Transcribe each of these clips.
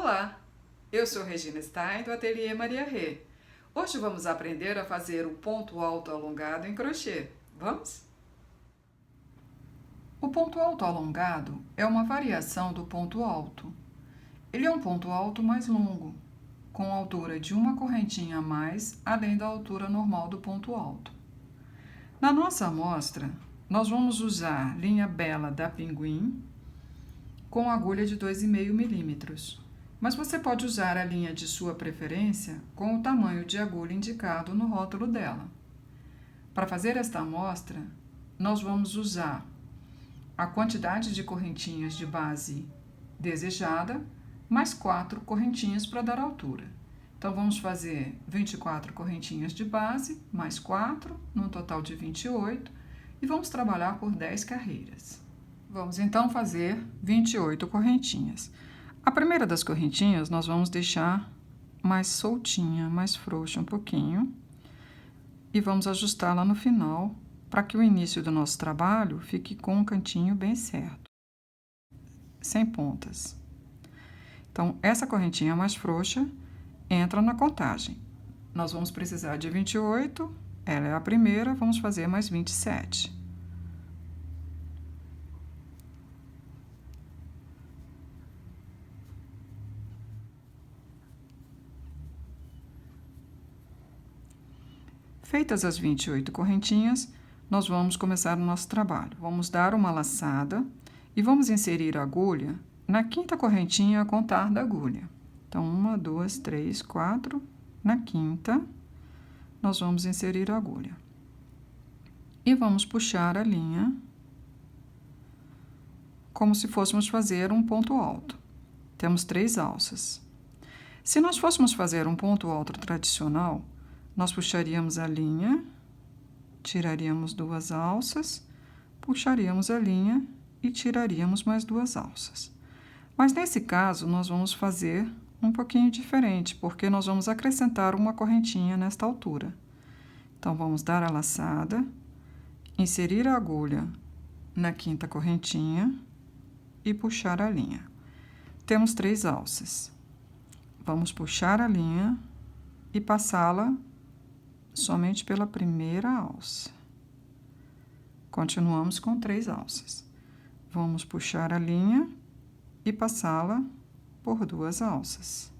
Olá, eu sou Regina Stein do Ateliê Maria Rê. Hoje vamos aprender a fazer o ponto alto alongado em crochê. Vamos? O ponto alto alongado é uma variação do ponto alto. Ele é um ponto alto mais longo, com altura de uma correntinha a mais, além da altura normal do ponto alto. Na nossa amostra, nós vamos usar linha Bela da Pinguim com agulha de 2,5 milímetros. Mas você pode usar a linha de sua preferência com o tamanho de agulha indicado no rótulo dela. Para fazer esta amostra, nós vamos usar a quantidade de correntinhas de base desejada, mais 4 correntinhas para dar altura. Então, vamos fazer 24 correntinhas de base, mais 4, num total de 28, e vamos trabalhar por 10 carreiras. Vamos então fazer 28 correntinhas. A primeira das correntinhas nós vamos deixar mais soltinha, mais frouxa um pouquinho, e vamos ajustá-la no final, para que o início do nosso trabalho fique com um cantinho bem certo, sem pontas. Então, essa correntinha mais frouxa entra na contagem. Nós vamos precisar de 28, ela é a primeira, vamos fazer mais 27. Feitas as 28 correntinhas, nós vamos começar o nosso trabalho. Vamos dar uma laçada e vamos inserir a agulha na quinta correntinha a contar da agulha. Então, 1, 2, 3, 4, na quinta, nós vamos inserir a agulha. E vamos puxar a linha como se fôssemos fazer um ponto alto. Temos 3 alças. Se nós fôssemos fazer um ponto alto tradicional, nós puxaríamos a linha, tiraríamos 2 alças, puxaríamos a linha e tiraríamos mais 2 alças. Mas nesse caso, nós vamos fazer um pouquinho diferente, porque nós vamos acrescentar uma correntinha nesta altura. Então, vamos dar a laçada, inserir a agulha na quinta correntinha e puxar a linha. Temos 3 alças. Vamos puxar a linha e passá-la somente pela primeira alça. Continuamos com 3 alças. Vamos puxar a linha e passá-la por 2 alças.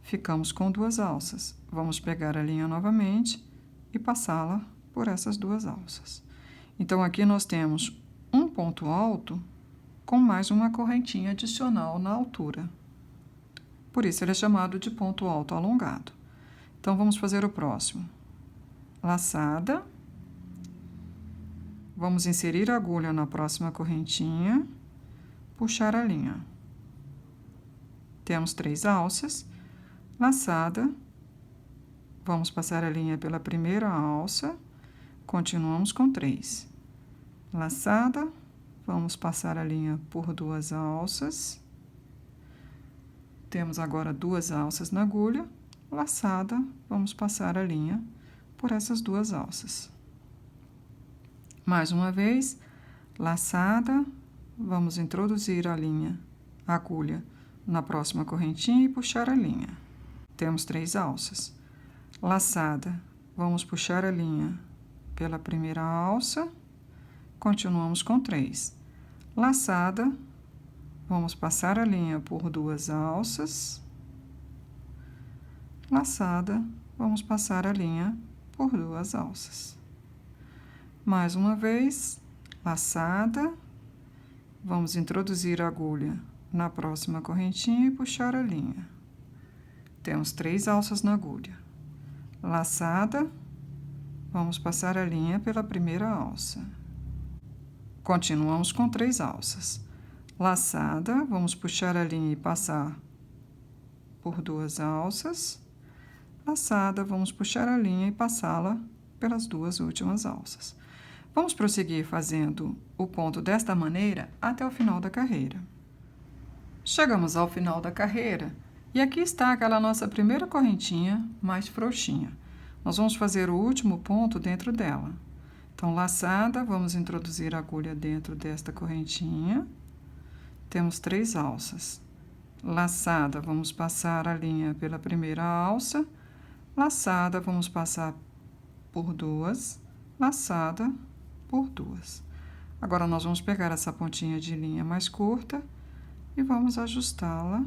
Ficamos com 2 alças. Vamos pegar a linha novamente e passá-la por essas 2 alças. Então, aqui nós temos um ponto alto com mais uma correntinha adicional na altura. Por isso, ele é chamado de ponto alto alongado. Então, vamos fazer o próximo. Laçada. Vamos inserir a agulha na próxima correntinha, puxar a linha. Temos 3 alças. Laçada. Vamos passar a linha pela primeira alça. Continuamos com 3. Laçada. Vamos passar a linha por 2 alças. Temos agora 2 alças na agulha. Laçada, vamos passar a linha por essas 2 alças. Mais uma vez, laçada, vamos introduzir a linha, a agulha, na próxima correntinha e puxar a linha. Temos 3 alças. Laçada, vamos puxar a linha pela primeira alça, continuamos com 3. Laçada, vamos passar a linha por 2 alças. Laçada, vamos passar a linha por 2 alças. Mais uma vez, laçada, vamos introduzir a agulha na próxima correntinha e puxar a linha. Temos 3 alças na agulha. Laçada, vamos passar a linha pela primeira alça. Continuamos com 3 alças. Laçada, vamos puxar a linha e passar por 2 alças. Laçada, vamos puxar a linha e passá-la pelas 2 últimas alças. Vamos prosseguir fazendo o ponto desta maneira até o final da carreira. Chegamos ao final da carreira e aqui está aquela nossa primeira correntinha mais frouxinha. Nós vamos fazer o último ponto dentro dela. Então, laçada, vamos introduzir a agulha dentro desta correntinha. Temos 3 alças. Laçada, vamos passar a linha pela primeira alça. Laçada, vamos passar por duas. Laçada por duas. Agora, nós vamos pegar essa pontinha de linha mais curta e vamos ajustá-la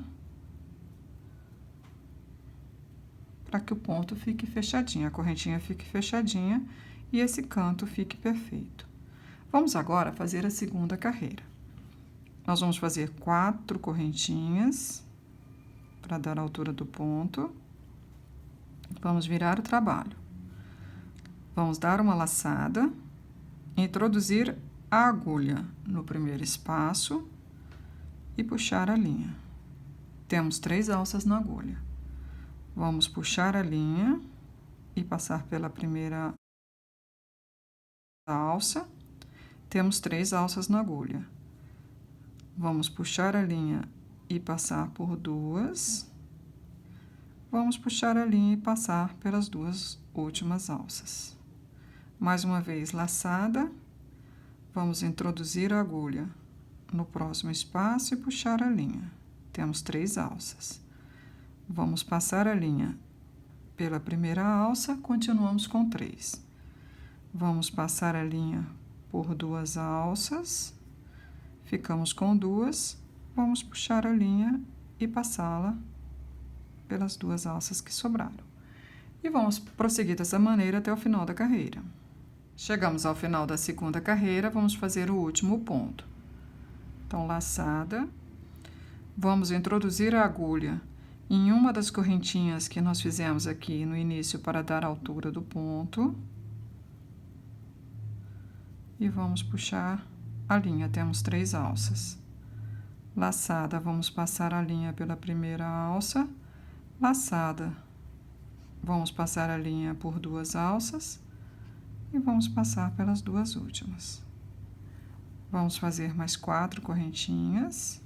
para que o ponto fique fechadinho, a correntinha fique fechadinha e esse canto fique perfeito. Vamos agora fazer a segunda carreira. Nós vamos fazer 4 correntinhas para dar a altura do ponto. Vamos virar o trabalho. Vamos dar uma laçada, introduzir a agulha no primeiro espaço e puxar a linha. Temos 3 alças na agulha. Vamos puxar a linha e passar pela primeira alça. Temos 3 alças na agulha. Vamos puxar a linha e passar por duas. Vamos puxar a linha e passar pelas 2 últimas alças. Mais uma vez, laçada. Vamos introduzir a agulha no próximo espaço e puxar a linha. Temos 3 alças. Vamos passar a linha pela primeira alça, continuamos com 3. Vamos passar a linha por 2 alças, ficamos com 2, vamos puxar a linha e passá-la pelas 2 alças que sobraram. E vamos prosseguir dessa maneira até o final da carreira. Chegamos ao final da segunda carreira, vamos fazer o último ponto. Então, laçada, vamos introduzir a agulha em uma das correntinhas que nós fizemos aqui no início para dar a altura do ponto. E vamos puxar a linha, temos 3 alças. Laçada, vamos passar a linha pela primeira alça. Laçada, vamos passar a linha por 2 alças. E vamos passar pelas 2 últimas. Vamos fazer mais 4 correntinhas.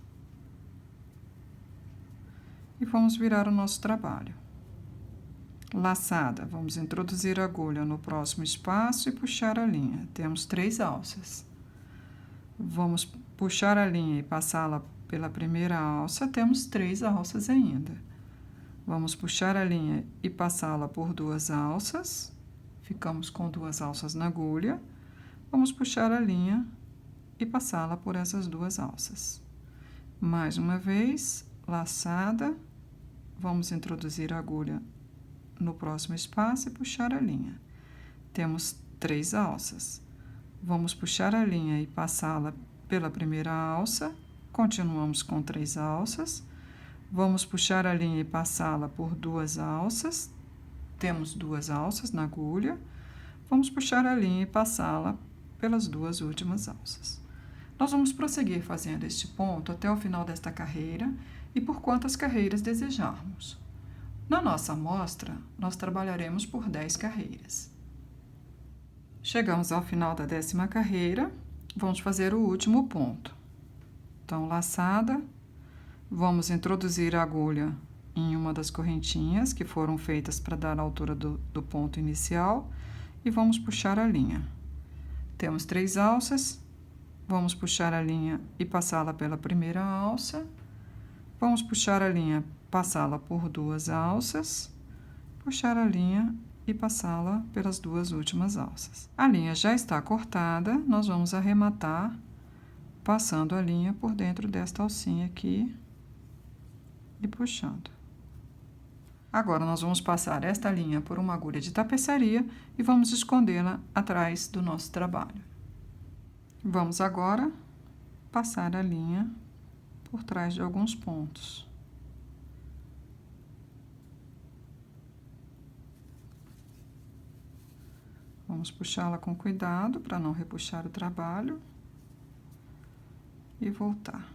E vamos virar o nosso trabalho. Laçada, vamos introduzir a agulha no próximo espaço e puxar a linha. Temos 3 alças. Vamos puxar a linha e passá-la pela primeira alça, temos 3 alças ainda. Vamos puxar a linha e passá-la por 2 alças, ficamos com 2 alças na agulha. Vamos puxar a linha e passá-la por essas 2 alças. Mais uma vez, laçada, vamos introduzir a agulha no próximo espaço e puxar a linha. Temos 3 alças. Vamos puxar a linha e passá-la pela primeira alça, continuamos com 3 alças. Vamos puxar a linha e passá-la por 2 alças, temos 2 alças na agulha. Vamos puxar a linha e passá-la pelas 2 últimas alças. Nós vamos prosseguir fazendo este ponto até o final desta carreira e por quantas carreiras desejarmos. Na nossa amostra, nós trabalharemos por 10 carreiras. Chegamos ao final da 10ª carreira, vamos fazer o último ponto. Então, laçada, vamos introduzir a agulha em uma das correntinhas que foram feitas para dar a altura do ponto inicial e vamos puxar a linha. Temos 3 alças, vamos puxar a linha e passá-la pela primeira alça. Vamos puxar a linha, passá-la por 2 alças, puxar a linha e passá-la pelas 2 últimas alças. A linha já está cortada, nós vamos arrematar passando a linha por dentro desta alcinha aqui e puxando. Agora, nós vamos passar esta linha por uma agulha de tapeçaria e vamos escondê-la atrás do nosso trabalho. Vamos agora passar a linha por trás de alguns pontos. Vamos puxá-la com cuidado para não repuxar o trabalho e voltar.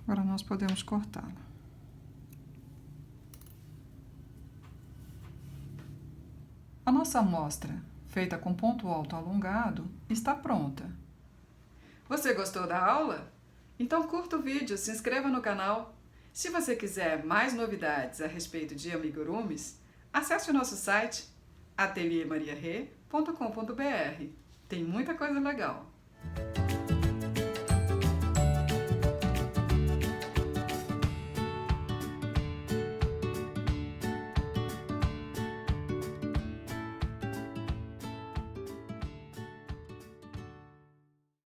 Agora, nós podemos cortá-la. A nossa amostra, feita com ponto alto alongado, está pronta. Você gostou da aula? Então curta o vídeo, se inscreva no canal. Se você quiser mais novidades a respeito de amigurumis, acesse o nosso site ateliermariare.com.br. Tem muita coisa legal.